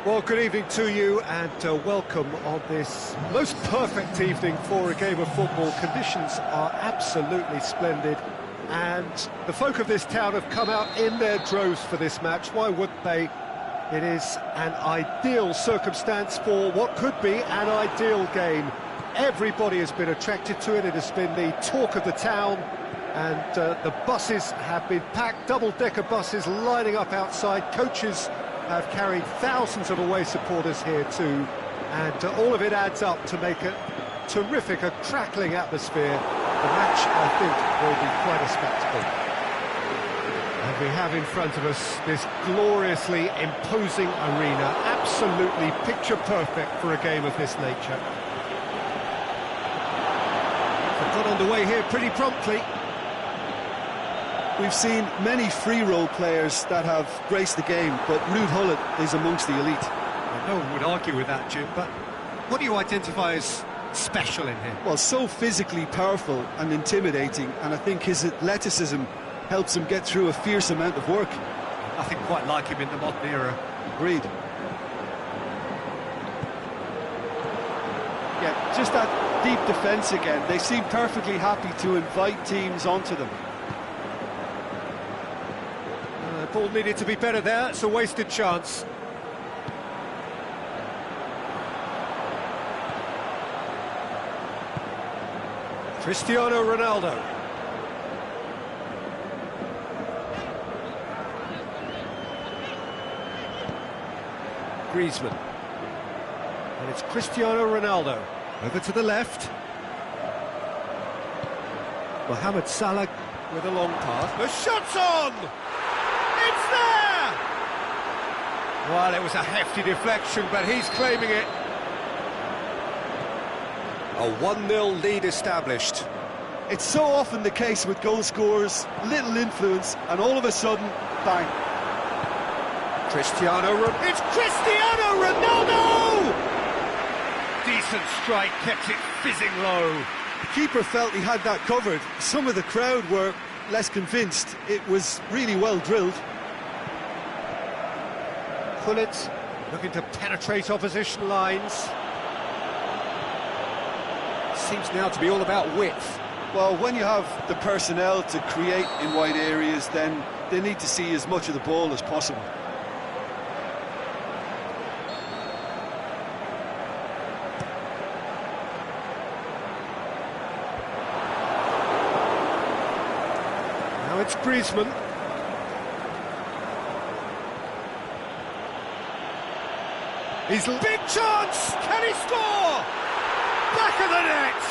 Well, good evening to you and welcome on this most perfect evening for a game of football. Conditions are absolutely splendid and the folk of this town have come out in their droves for this match. Why wouldn't they? It is an ideal circumstance for what could be an ideal game. Everybody has been attracted to it. It has been the talk of the town, and the buses have been packed, double-decker buses lining up outside. Coaches have carried thousands of away supporters here too, and all of it adds up to make a terrific, a crackling atmosphere. The match, I think, will be quite a spectacle. And we have in front of us this gloriously imposing arena, absolutely picture perfect for a game of this nature. They've got underway here pretty promptly. We've seen many free role players that have graced the game, but Ruud Gullit is amongst the elite. Well, no one would argue with that, Jim, but what do you identify as special in him? Well, so physically powerful and intimidating, and I think his athleticism helps him get through a fierce amount of work. Nothing quite like him in the modern era. Agreed. Yeah, just that deep defence again. They seem perfectly happy to invite teams onto them. The ball needed to be better there. It's a wasted chance. Cristiano Ronaldo. Griezmann. And it's Cristiano Ronaldo. Over to the left. Mohamed Salah with a long pass. The shot's on! It's there! Well, it was a hefty deflection, but he's claiming it. A 1-0 lead established. It's so often the case with goal scorers, little influence, and all of a sudden, bang. It's Cristiano Ronaldo! Decent strike, kept it fizzing low. The keeper felt he had that covered. Some of the crowd were less convinced. It was really well drilled. Gullit looking to penetrate opposition lines. Seems now to be all about width. Well, when you have the personnel to create in wide areas, then they need to see as much of the ball as possible. Now it's Griezmann. He's big chance! Can he score? Back of the net!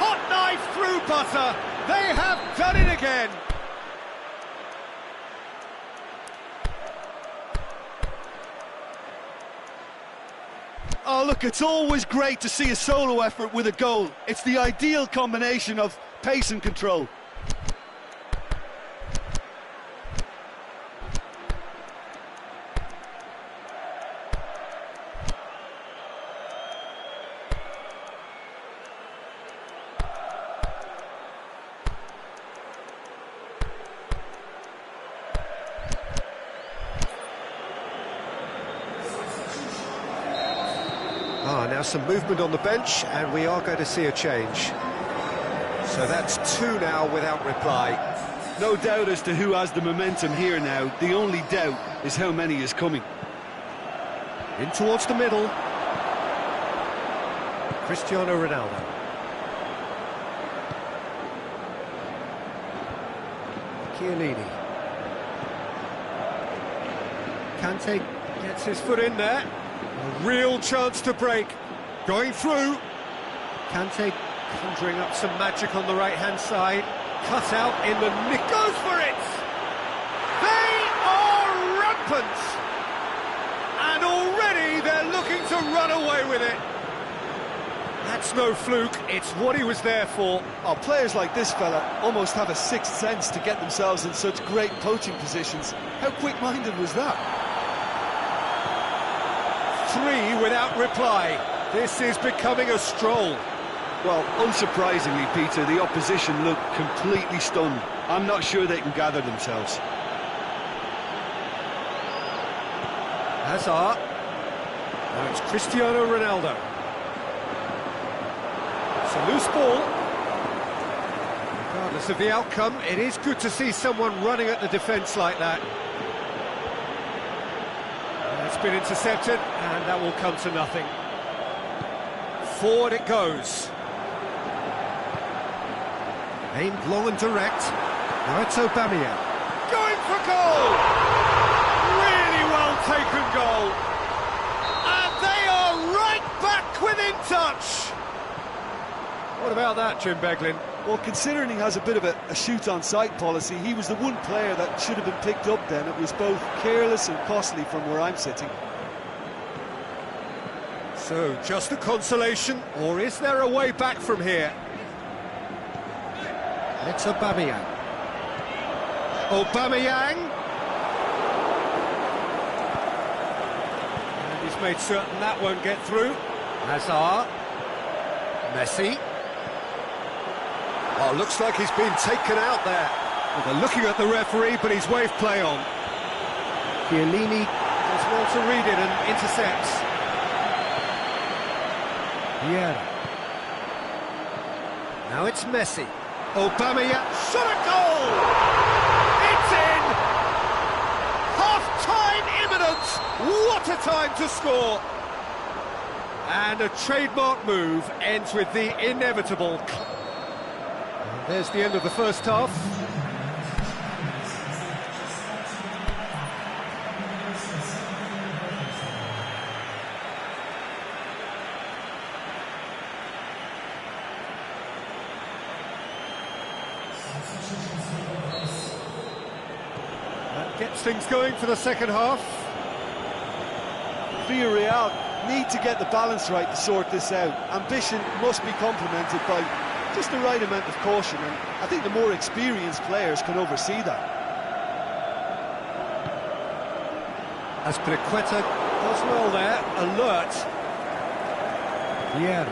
Hot knife through butter. They have done it again. Oh, look, it's always great to see a solo effort with a goal. It's the ideal combination of pace and control. Now some movement on the bench, and we are going to see a change. So that's two now without reply. No doubt as to who has the momentum here now. The only doubt is how many is coming. In towards the middle. Cristiano Ronaldo. Chiellini. Kante gets his foot in there. A real chance to break. Going through. Kante conjuring up some magic on the right-hand side. Cut out in the nick. Goes for it! They are rampant! And already they're looking to run away with it. That's no fluke, it's what he was there for. Oh, players like this fella almost have a sixth sense to get themselves in such great poaching positions. How quick-minded was that? Three without reply. This is becoming a stroll. Well, unsurprisingly, Peter, the opposition look completely stunned. I'm not sure they can gather themselves. Hazard. Now it's Cristiano Ronaldo. It's a loose ball. Regardless of the outcome, it is good to see someone running at the defence like that. It's been intercepted, and that will come to nothing. Forward it goes. Aimed long and direct. Now it's Aubameyang. Going for goal! Really well taken goal. And they are right back within touch. What about that, Jim Beglin? Well, considering he has a bit of a shoot-on-sight policy, he was the one player that should have been picked up then. It was both careless and costly from where I'm sitting. So, just a consolation, or is there a way back from here? It's Aubameyang. Aubameyang! And he's made certain that won't get through. Hazard. Messi. Oh, looks like he's been taken out there. Well, they're looking at the referee, but he's waved play on. Chiellini does well to read it and intercepts. Yeah. Now it's Messi. Aubameyang, shot a goal! It's in! Half-time imminent! What a time to score! And a trademark move ends with the inevitable. And there's the end of the first half. That gets things going for the second half. Villarreal need to get the balance right to sort this out. Ambition must be complemented by just the right amount of caution, and I think the more experienced players can oversee that. Azpilicueta does well there, alert. Yeah.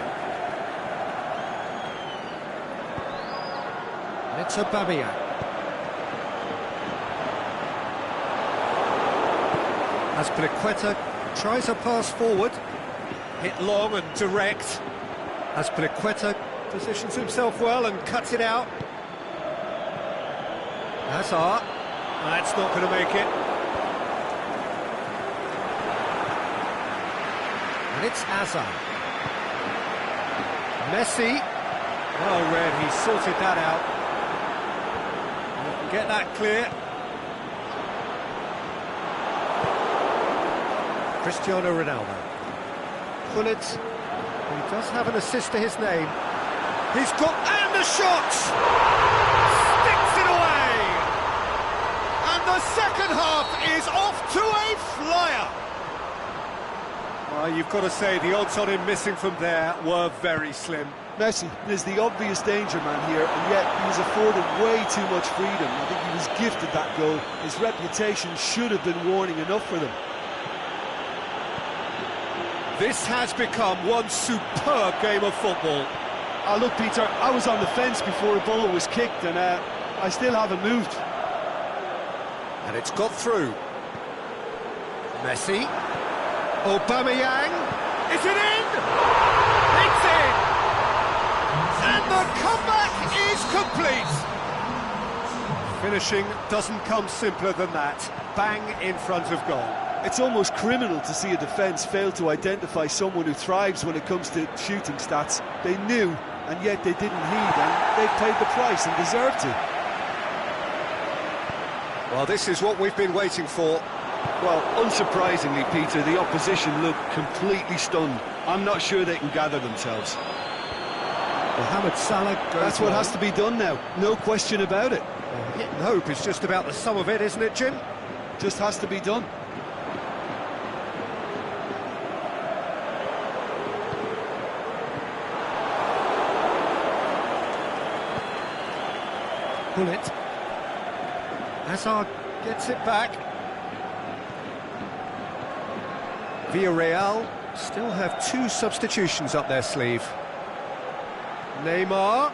It's Aubameyang. Azpilicueta tries a pass forward, hit long and direct. Azpilicueta positions himself well and cuts it out. Hazard, that's not going to make it. And it's Hazard. Messi, well read, he sorted that out. Get that clear. Cristiano Ronaldo. Gullit, he does have an assist to his name. He's got, and the shot! Sticks it away! And the second half is off to a flyer! Well, you've got to say, the odds on him missing from there were very slim. Messi is the obvious danger man here, and yet he was afforded way too much freedom. I think he was gifted that goal. His reputation should have been warning enough for them. This has become one superb game of football. Look, Peter, I was on the fence before the ball was kicked, and I still haven't moved. And it's got through. Messi. Aubameyang. Is it in? It's in! And the comeback is complete! Finishing doesn't come simpler than that. Bang in front of goal. It's almost criminal to see a defence fail to identify someone who thrives when it comes to shooting stats. They knew, and yet they didn't heed, and they paid the price and deserved to. Well, this is what we've been waiting for. Well, unsurprisingly, Peter, the opposition look completely stunned. I'm not sure they can gather themselves. Mohamed Salah goes. That's what has to be done now, no question about it. Hitting hope is just about the sum of it, isn't it, Jim? Just has to be done. Gullit. Hazard gets it back. Villarreal still have two substitutions up their sleeve. Neymar.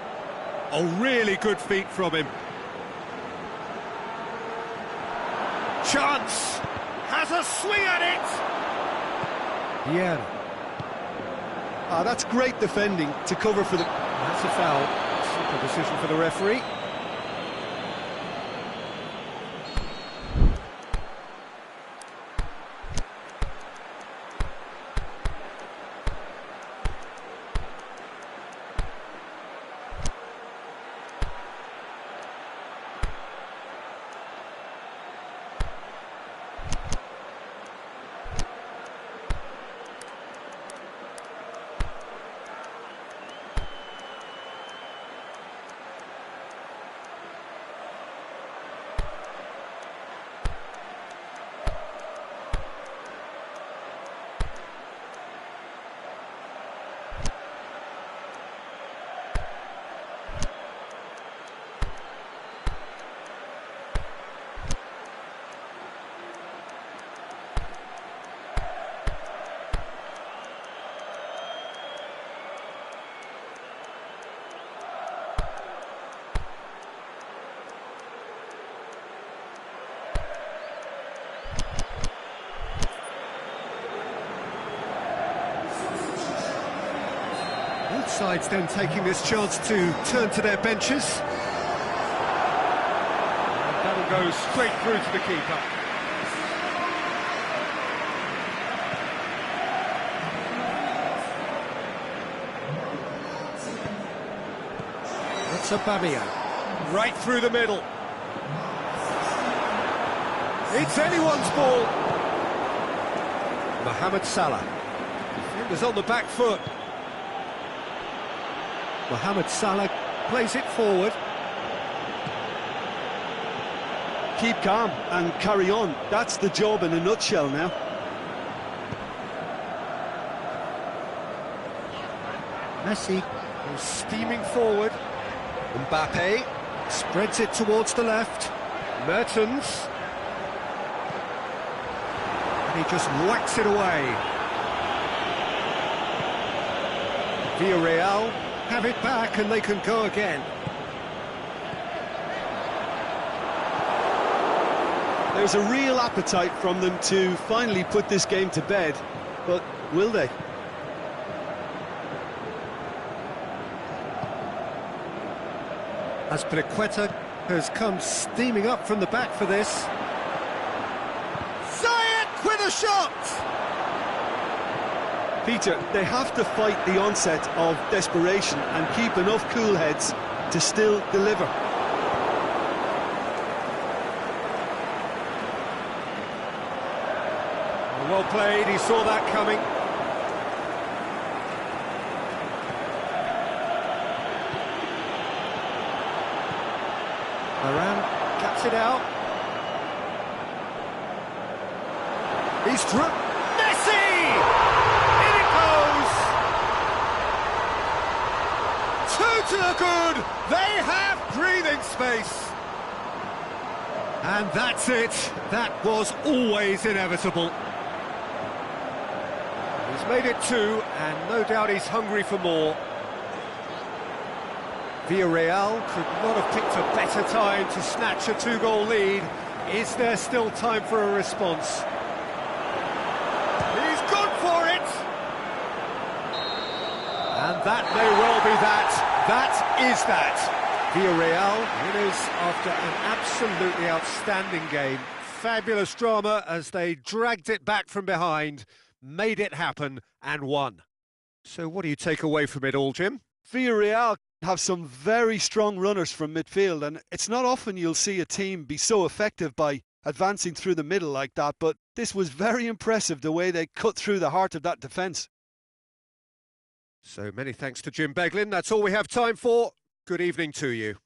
Oh, really good feet from him. Chance. has a swing at it! Yeah. That's great defending to cover for the... That's a foul. Simple decision for the referee. Both sides then taking this chance to turn to their benches. And that'll go straight through to the keeper. That's Aubameyang. Right through the middle. It's anyone's ball. Mohamed Salah. Defenders on the back foot. Mohamed Salah plays it forward. Keep calm and carry on. That's the job in a nutshell now. Messi is steaming forward. Mbappe spreads it towards the left. Mertens. And he just whacks it away. Villarreal have it back and they can go again. There's a real appetite from them to finally put this game to bed, but will they? Azpilicueta has come steaming up from the back for this. Ziyech with a shot! Peter, they have to fight the onset of desperation and keep enough cool heads to still deliver. Well played, he saw that coming. Varane cuts it out. He's through. Messi! In it goes! Two to the good! They have breathing space! And that's it. That was always inevitable. He's made it two, and no doubt he's hungry for more. Villarreal could not have picked a better time to snatch a two-goal lead. Is there still time for a response? He's gone for it! And that may well be that. That is that. Villarreal winners after an absolutely outstanding game. Fabulous drama as they dragged it back from behind, made it happen and won. So what do you take away from it all, Jim? Villarreal have some very strong runners from midfield, and it's not often you'll see a team be so effective by advancing through the middle like that, but this was very impressive the way they cut through the heart of that defence. So many thanks to Jim Beglin. That's all we have time for. Good evening to you.